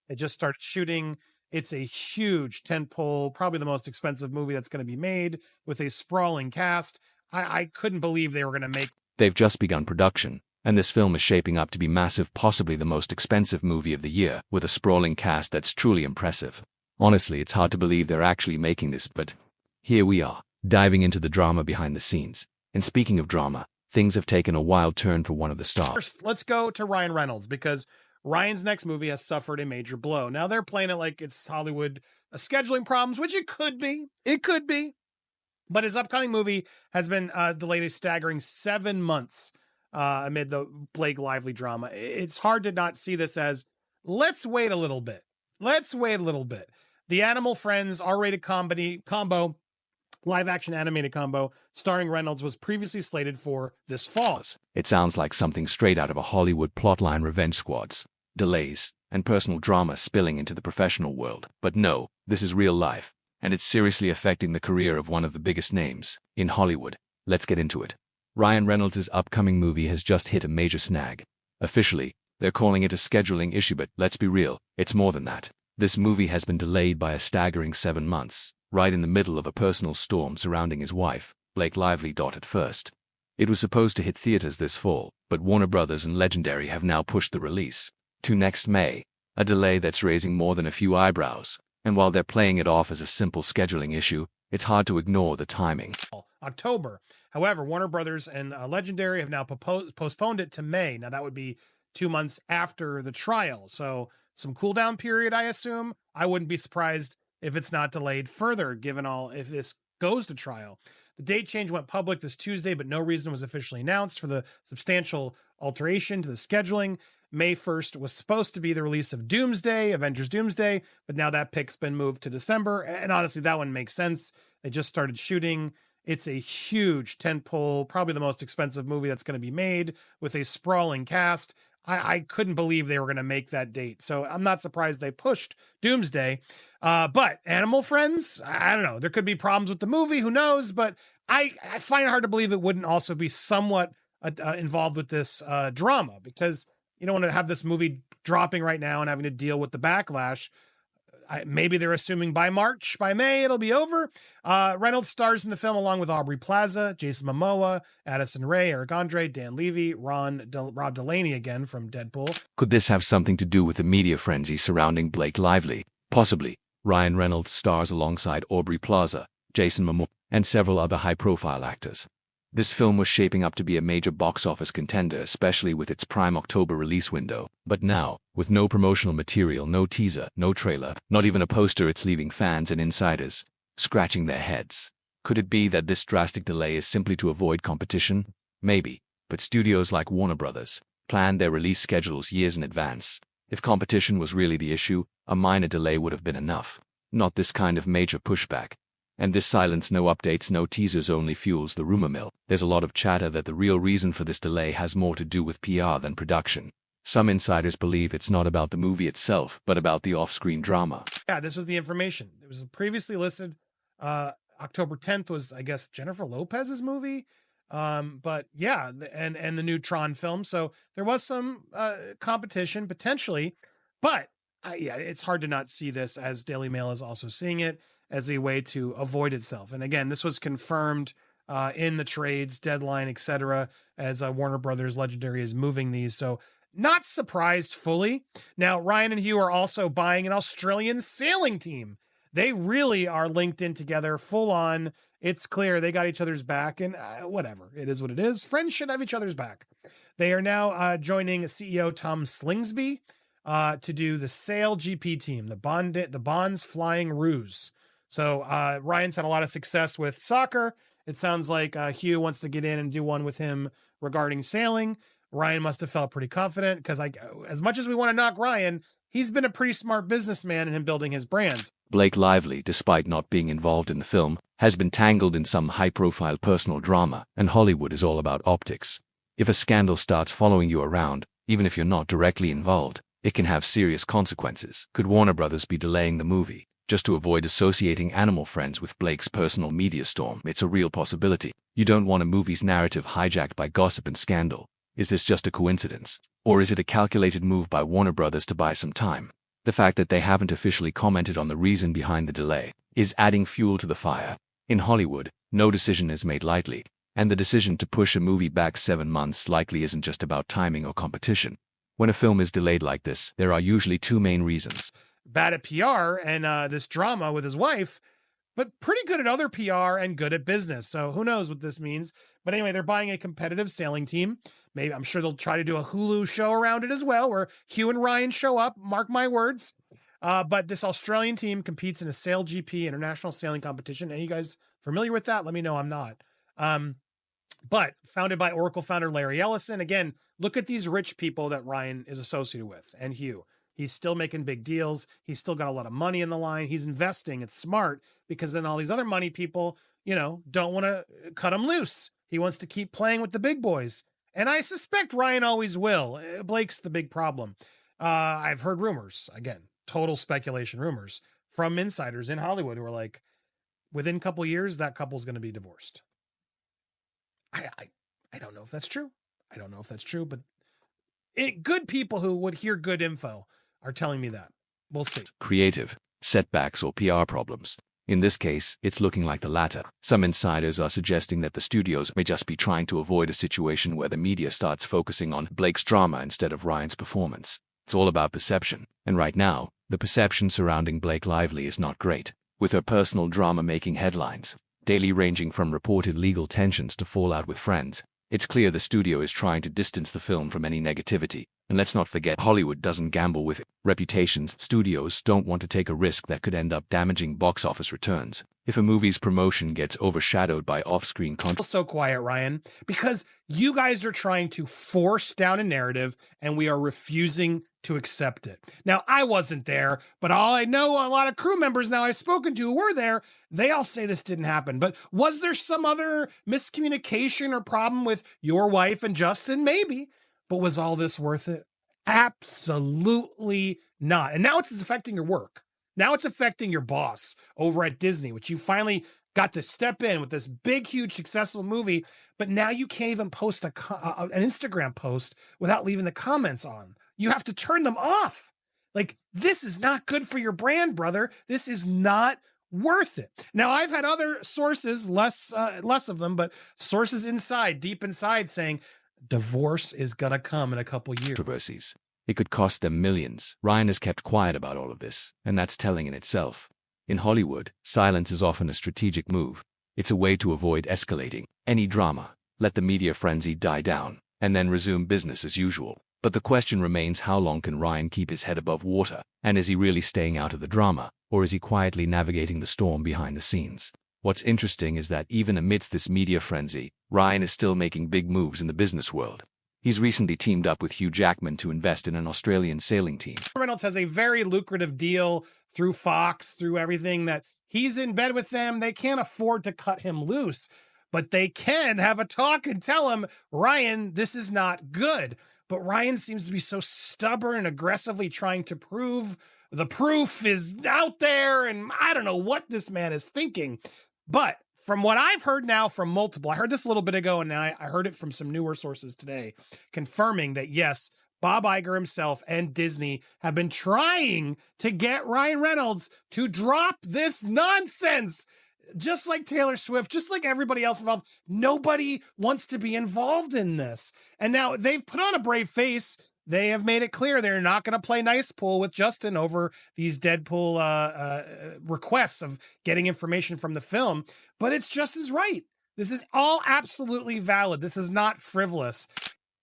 It just started shooting. It's a huge tentpole, probably the most expensive movie that's going to be made with a sprawling cast. I couldn't believe they were going to make. They've just begun production, and this film is shaping up to be massive, possibly the most expensive movie of the year, with a sprawling cast that's truly impressive. Honestly, it's hard to believe they're actually making this, but here we are, diving into the drama behind the scenes. And speaking of drama, things have taken a wild turn for one of the stars. First, let's go to Ryan Reynolds, because Ryan's next movie has suffered a major blow. Now they're playing it like it's Hollywood scheduling problems, which it could be. It could be. But his upcoming movie has been delayed a staggering 7 months amid the Blake Lively drama. It's hard to not see this as, let's wait a little bit. Let's wait a little bit. The Animal Friends R-rated combo, live-action animated combo, starring Reynolds, was previously slated for this fall. It sounds like something straight out of a Hollywood plotline. Revenge squads, delays, and personal drama spilling into the professional world. But no, this is real life, and it's seriously affecting the career of one of the biggest names in Hollywood. Let's get into it. Ryan Reynolds' upcoming movie has just hit a major snag. Officially, they're calling it a scheduling issue, but let's be real, it's more than that. This movie has been delayed by a staggering 7 months, right in the middle of a personal storm surrounding his wife, Blake Lively. At first, it was supposed to hit theaters this fall, but Warner Brothers and Legendary have now pushed the release to next May, a delay that's raising more than a few eyebrows. And while they're playing it off as a simple scheduling issue, it's hard to ignore the timing. October. However, Warner Brothers and Legendary have now postponed it to May. Now that would be 2 months after the trial. So some cool down period, I assume. I wouldn't be surprised if it's not delayed further, given if this goes to trial. The date change went public this Tuesday, but no reason was officially announced for the substantial alteration to the scheduling. May 1st was supposed to be the release of Doomsday, Avengers Doomsday, but now that pick's been moved to December. And honestly, that one makes sense. They just started shooting. It's a huge tentpole, probably the most expensive movie that's going to be made with a sprawling cast. I couldn't believe they were going to make that date. So I'm not surprised they pushed Doomsday. But Animal Friends, I don't know. There could be problems with the movie. Who knows? But I find it hard to believe it wouldn't also be somewhat involved with this drama, because you don't want to have this movie dropping right now and having to deal with the backlash. Maybe they're assuming by May, it'll be over. Reynolds stars in the film along with Aubrey Plaza, Jason Momoa, Addison Rae, Eric Andre, Dan Levy, Rob Delaney again from Deadpool. Could this have something to do with the media frenzy surrounding Blake Lively? Possibly. Ryan Reynolds stars alongside Aubrey Plaza, Jason Momoa, and several other high-profile actors. This film was shaping up to be a major box office contender, especially with its prime October release window. But now, with no promotional material, no teaser, no trailer, not even a poster, it's leaving fans and insiders scratching their heads. Could it be that this drastic delay is simply to avoid competition? Maybe, but studios like Warner Brothers plan their release schedules years in advance. If competition was really the issue, a minor delay would have been enough. Not this kind of major pushback. And this silence, no updates, no teasers, only fuels the rumor mill. There's a lot of chatter that the real reason for this delay has more to do with PR than production. Some insiders believe it's not about the movie itself, but about the off-screen drama. Yeah, this was the information. It was previously listed. October 10th was, I guess, Jennifer Lopez's movie. But yeah, and the new Tron film. So there was some competition potentially, but yeah, it's hard to not see this, as Daily Mail is also seeing it, as a way to avoid itself. And again, this was confirmed in the trades, deadline, etc., as Warner Brothers Legendary is moving these. So not surprised fully. Now, Ryan and Hugh are also buying an Australian sailing team. They really are linked in together, full on. It's clear they got each other's back, and whatever. It is what it is. Friends should have each other's back. They are now joining CEO Tom Slingsby to do the Sail GP team, the Bonds Flying Ruse. So Ryan's had a lot of success with soccer. It sounds like Hugh wants to get in and do one with him regarding sailing. Ryan must have felt pretty confident, because as much as we want to knock Ryan, he's been a pretty smart businessman in him building his brands. Blake Lively, despite not being involved in the film, has been tangled in some high-profile personal drama, and Hollywood is all about optics. If a scandal starts following you around, even if you're not directly involved, it can have serious consequences. Could Warner Brothers be delaying the movie just to avoid associating Animal Friends with Blake's personal media storm? It's a real possibility. You don't want a movie's narrative hijacked by gossip and scandal. Is this just a coincidence? Or is it a calculated move by Warner Brothers to buy some time? The fact that they haven't officially commented on the reason behind the delay is adding fuel to the fire. In Hollywood, no decision is made lightly, and the decision to push a movie back 7 months likely isn't just about timing or competition. When a film is delayed like this, there are usually two main reasons. Bad at PR and this drama with his wife, but pretty good at other PR and good at business. So who knows what this means. But anyway, they're buying a competitive sailing team. Maybe I'm sure they'll try to do a Hulu show around it as well, where Hugh and Ryan show up, mark my words. But this Australian team competes in a Sail GP international sailing competition. Any you guys familiar with that? Let me know. I'm not. But founded by Oracle founder Larry Ellison. Again, look at these rich people that Ryan is associated with, and Hugh. He's still making big deals. He's still got a lot of money in the line. He's investing. It's smart because then all these other money people, don't want to cut him loose. He wants to keep playing with the big boys. And I suspect Ryan always will. Blake's the big problem. I've heard rumors, again, total speculation rumors from insiders in Hollywood who are like, within a couple years, that couple's going to be divorced. I don't know if that's true. But good people who would hear good info are telling me that. We'll see. Creative, setbacks, or PR problems. In this case, it's looking like the latter. Some insiders are suggesting that the studios may just be trying to avoid a situation where the media starts focusing on Blake's drama instead of Ryan's performance. It's all about perception, and right now, the perception surrounding Blake Lively is not great, with her personal drama making headlines, daily ranging from reported legal tensions to fallout with friends. It's clear the studio is trying to distance the film from any negativity. And let's not forget, Hollywood doesn't gamble with reputations. Studios don't want to take a risk that could end up damaging box office returns if a movie's promotion gets overshadowed by off-screen content. So quiet, Ryan, because you guys are trying to force down a narrative and we are refusing to accept it. Now, I wasn't there, but all I know, a lot of crew members now I've spoken to who were there, they all say this didn't happen. But was there some other miscommunication or problem with your wife and Justin? Maybe. But was all this worth it? Absolutely not. And now it's affecting your work. Now it's affecting your boss over at Disney, which you finally got to step in with this big, huge, successful movie. But now you can't even post an Instagram post without leaving the comments on. You have to turn them off. Like, this is not good for your brand, brother. This is not worth it. Now, I've had other sources, less of them, but sources deep inside saying, divorce is gonna come in a couple years. Controversies. It could cost them millions. Ryan has kept quiet about all of this, and that's telling in itself. In Hollywood, silence is often a strategic move. It's a way to avoid escalating any drama, let the media frenzy die down, and then resume business as usual. But the question remains, how long can Ryan keep his head above water? And is he really staying out of the drama, or is he quietly navigating the storm behind the scenes? What's interesting is that even amidst this media frenzy, Ryan is still making big moves in the business world. He's recently teamed up with Hugh Jackman to invest in an Australian sailing team. Reynolds has a very lucrative deal through Fox, through everything, that he's in bed with them. They can't afford to cut him loose, but they can have a talk and tell him, Ryan, this is not good. But Ryan seems to be so stubborn and aggressively trying to prove the proof is out there. And I don't know what this man is thinking. But from what I've heard now from multiple, I heard this a little bit ago, and I heard it from some newer sources today, confirming that, yes, Bob Iger himself and Disney have been trying to get Ryan Reynolds to drop this nonsense. Just like Taylor Swift, just like everybody else involved, nobody wants to be involved in this. And now they've put on a brave face. They have made it clear they're not going to play nice pool with Justin over these Deadpool requests of getting information from the film. But it's just as right. This is all absolutely valid. This is not frivolous.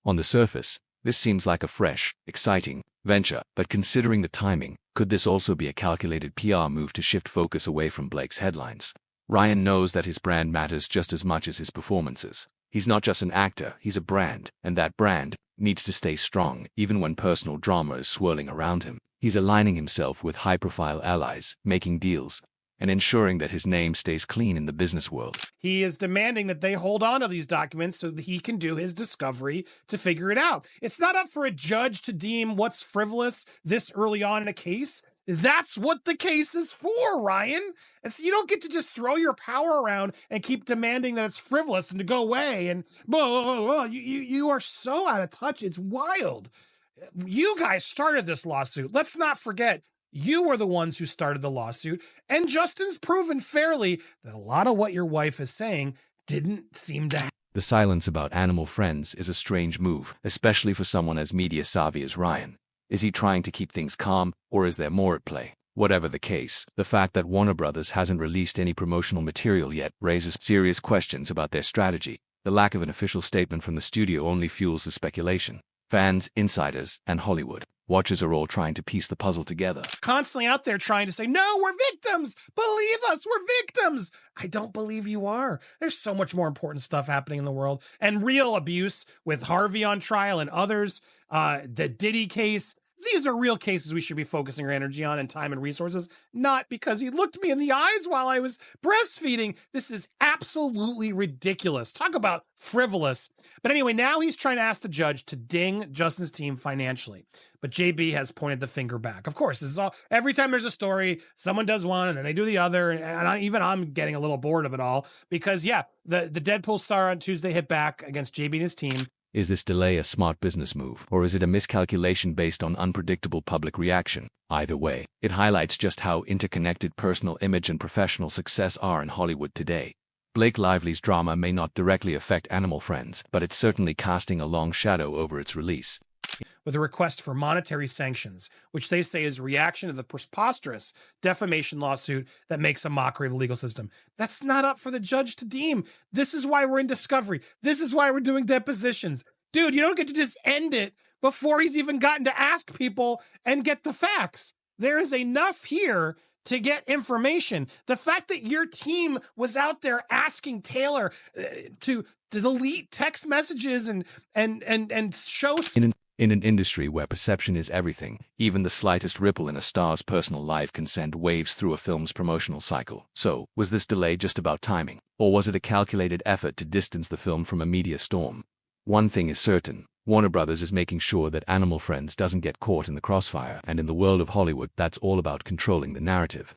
On the surface, this seems like a fresh, exciting venture. But considering the timing, could this also be a calculated PR move to shift focus away from Blake's headlines? Ryan knows that his brand matters just as much as his performances. He's not just an actor, he's a brand, and that brand needs to stay strong even when personal drama is swirling around him. He's aligning himself with high-profile allies, making deals, and ensuring that his name stays clean in the business world. He is demanding that they hold on to these documents so that he can do his discovery to figure it out. It's not up for a judge to deem what's frivolous this early on in a case. That's what the case is for, Ryan. And so you don't get to just throw your power around and keep demanding that it's frivolous and to go away. And blah, blah, blah. You are so out of touch. It's wild. You guys started this lawsuit. Let's not forget, You were the ones who started the lawsuit, and Justin's proven fairly that a lot of what your wife is saying didn't seem to happen. The silence about Animal Friends is a strange move, especially for someone as media savvy as Ryan. Is he trying to keep things calm, or is there more at play? Whatever the case, the fact that Warner Brothers hasn't released any promotional material yet raises serious questions about their strategy. The lack of an official statement from the studio only fuels the speculation. Fans, insiders, and Hollywood watchers are all trying to piece the puzzle together. Constantly out there trying to say, no, we're victims. Believe us, we're victims. I don't believe you are. There's so much more important stuff happening in the world, and real abuse with Harvey on trial and others. The Diddy case. These are real cases we should be focusing our energy on and time and resources, not because he looked me in the eyes while I was breastfeeding. This is absolutely ridiculous. Talk about frivolous. But anyway, now he's trying to ask the judge to ding Justin's team financially. But JB has pointed the finger back. Of course, this is all, every time there's a story, someone does one and then they do the other. And I'm getting a little bored of it all because, yeah, the Deadpool star on Tuesday hit back against JB and his team. Is this delay a smart business move, or is it a miscalculation based on unpredictable public reaction? Either way, it highlights just how interconnected personal image and professional success are in Hollywood today. Blake Lively's drama may not directly affect Animal Friends, but it's certainly casting a long shadow over its release. With a request for monetary sanctions, which they say is reaction to the preposterous defamation lawsuit that makes a mockery of the legal system. That's not up for the judge to deem. This is why we're in discovery. This is why we're doing depositions. Dude, you don't get to just end it before he's even gotten to ask people and get the facts. There is enough here to get information. The fact that your team was out there asking Taylor to delete text messages and show... In an industry where perception is everything, even the slightest ripple in a star's personal life can send waves through a film's promotional cycle. So, was this delay just about timing? Or was it a calculated effort to distance the film from a media storm? One thing is certain, Warner Brothers is making sure that Animal Friends doesn't get caught in the crossfire, and in the world of Hollywood, that's all about controlling the narrative.